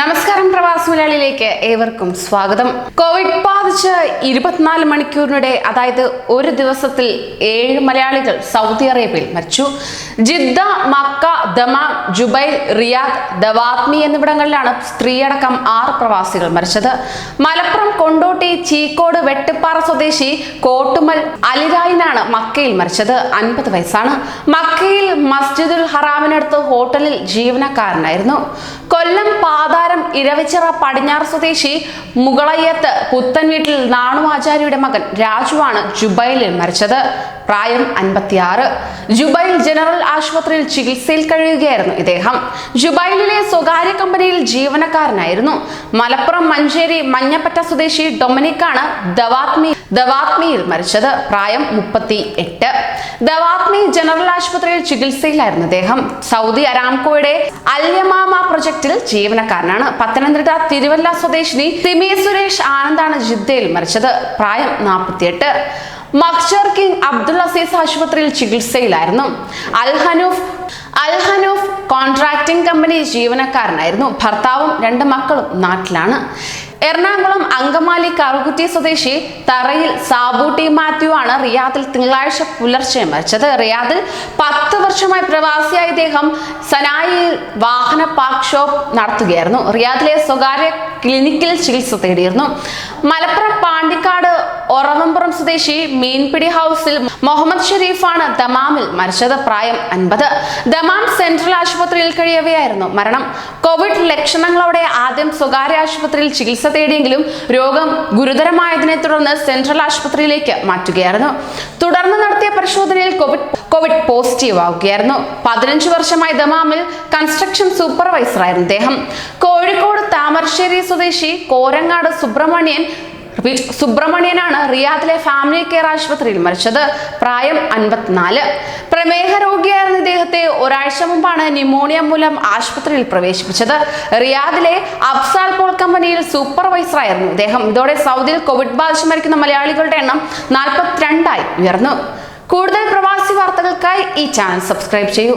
നമസ്കാരം പ്രവാസി മലയാളിയിലേക്ക് ഏവർക്കും സ്വാഗതം. കോവിഡ് ബാധിച്ച് 24 മണിക്കൂറിനിടെ അതായത് ഒരു ദിവസത്തിൽ 7 മലയാളികൾ സൗദി അറേബ്യയിൽ മരിച്ചു. Jeddah, Mecca, Dammam, Jubail, Riyadh, Dawadmi എന്നിവിടങ്ങളിലാണ് സ്ത്രീയടക്കം 6 പ്രവാസികൾ മരിച്ചത്. മലപ്പുറം കൊണ്ടോട്ടി ചീക്കോട് വെട്ടിപ്പാറ സ്വദേശി കോട്ടുമൽ അലിരായിനാണ് മക്കയിൽ മരിച്ചത്. 50 വയസ്സാണ്. മക്കയിൽ മസ്ജിദുൽ ഹറാമിനടുത്ത് ഹോട്ടലിൽ ജീവനക്കാരനായിരുന്നു. കൊല്ലം പാതാരം ഇരവിച്ചിറ പടിഞ്ഞാറ് സ്വദേശി മുകളയ്യത്ത് പുത്തൻ വീട്ടിൽ നാണു ആചാര്യയുടെ മകൻ രാജുവാണ് ജുബൈലിൽ മരിച്ചത്. പ്രായം 56. ജുബൈൽ ജനറൽ ആശുപത്രിയിൽ ചികിത്സയിൽ കഴിയുകയായിരുന്നു ഇദ്ദേഹം. ജുബൈലിലെ സ്വകാര്യ കമ്പനിയിൽ ജീവനക്കാരനായിരുന്നു. മലപ്പുറം മഞ്ചേരി മഞ്ഞപ്പറ്റ സ്വദേശി ഡൊമിനിക്കാണ് ദവാത്മിയിൽ മരിച്ചത്. പ്രായം 38. ദവാത്മി ജനറൽ ആശുപത്രിയിൽ ചികിത്സയിലായിരുന്നു ഇദ്ദേഹം. സൗദി അരാംകോയുടെ അൽയമാമ പ്രൊജക്ടിൽ ജീവനക്കാരനാണ്. പത്തനംതിട്ട തിരുവല്ല സ്വദേശിനി സിമി സുരേഷ് ആനന്ദാണ് ജിദ്ദയിൽ മരിച്ചത്. പ്രായം 48. മക്ചർ കിങ് അബ്ദുൽ അസീസ് ആശുപത്രിയിൽ ചികിത്സയിലായിരുന്നു. അൽഹനൂഫ് കോൺട്രാക്ടിംഗ് കമ്പനി ജീവനക്കാരനായിരുന്നു. ഭർത്താവും 2 മക്കളും നാട്ടിലാണ്. എറണാകുളം അങ്കമാലി കറുകുറ്റി സ്വദേശി തറയിൽ സാബൂട്ടി മാത്യു ആണ് റിയാദിൽ തിങ്കളാഴ്ച പുലർച്ചെ മരിച്ചത്. റിയാദിൽ 10 വർഷമായി പ്രവാസിയായ ഇദ്ദേഹം സനായിയിൽ വാഹന പാർക്ക് ഷോപ്പ് നടത്തുകയായിരുന്നു. റിയാദിലെ സ്വകാര്യ ക്ലിനിക്കിൽ ചികിത്സ തേടിയിരുന്നു. മലപ്പുറം പാണ്ടിക്കാട് ഒറവമ്പുറം സ്വദേശി മീൻപിടി ഹൗസിൽ മുഹമ്മദ് ഷെരീഫാണ് ദമാമിൽ മരിച്ചത്. പ്രായം 50. ദമാം സെൻട്രൽ ആശുപത്രിയിൽ കഴിയവെയായിരുന്നു മരണം. കോവിഡ് ലക്ഷണങ്ങളോടെ ആദ്യം സ്വകാര്യ ആശുപത്രിയിൽ ചികിത്സ തേടിയെങ്കിലും രോഗം ഗുരുതരമായതിനെ തുടർന്ന് സെൻട്രൽ ആശുപത്രിയിലേക്ക് മാറ്റുകയായിരുന്നു. തുടർന്ന് നടത്തിയ പരിശോധനയിൽ കോവിഡ് പോസിറ്റീവ് ആവുകയായിരുന്നു. 15 വർഷമായി ദമാമിൽ കൺസ്ട്രക്ഷൻ സൂപ്പർവൈസറായിരുന്നു ഇദ്ദേഹം. കോഴിക്കോട് താമരശ്ശേരി സ്വദേശി കോരങ്ങാട് സുബ്രഹ്മണ്യനാണ് റിയാദിലെ ഫാമിലി കെയർ ആശുപത്രിയിൽ മരിച്ചത്. പ്രായം 54. പ്രമേഹ രോഗിയായിരുന്ന ഇദ്ദേഹത്തെ ഒരാഴ്ച മുമ്പാണ് ന്യൂമോണിയ മൂലം ആശുപത്രിയിൽ പ്രവേശിപ്പിച്ചത്. റിയാദിലെ അബ്സാൽ പോൾ കമ്പനിയിൽ സൂപ്പർവൈസറായിരുന്നു ഇദ്ദേഹം. ഇതോടെ സൗദിയിൽ കോവിഡ് ബാധിച്ച് മരിക്കുന്ന മലയാളികളുടെ എണ്ണം 42 ഉയർന്നു. കൂടുതൽ പ്രവാസി വാർത്തകൾക്കായി ഈ ചാനൽ സബ്സ്ക്രൈബ് ചെയ്യൂ.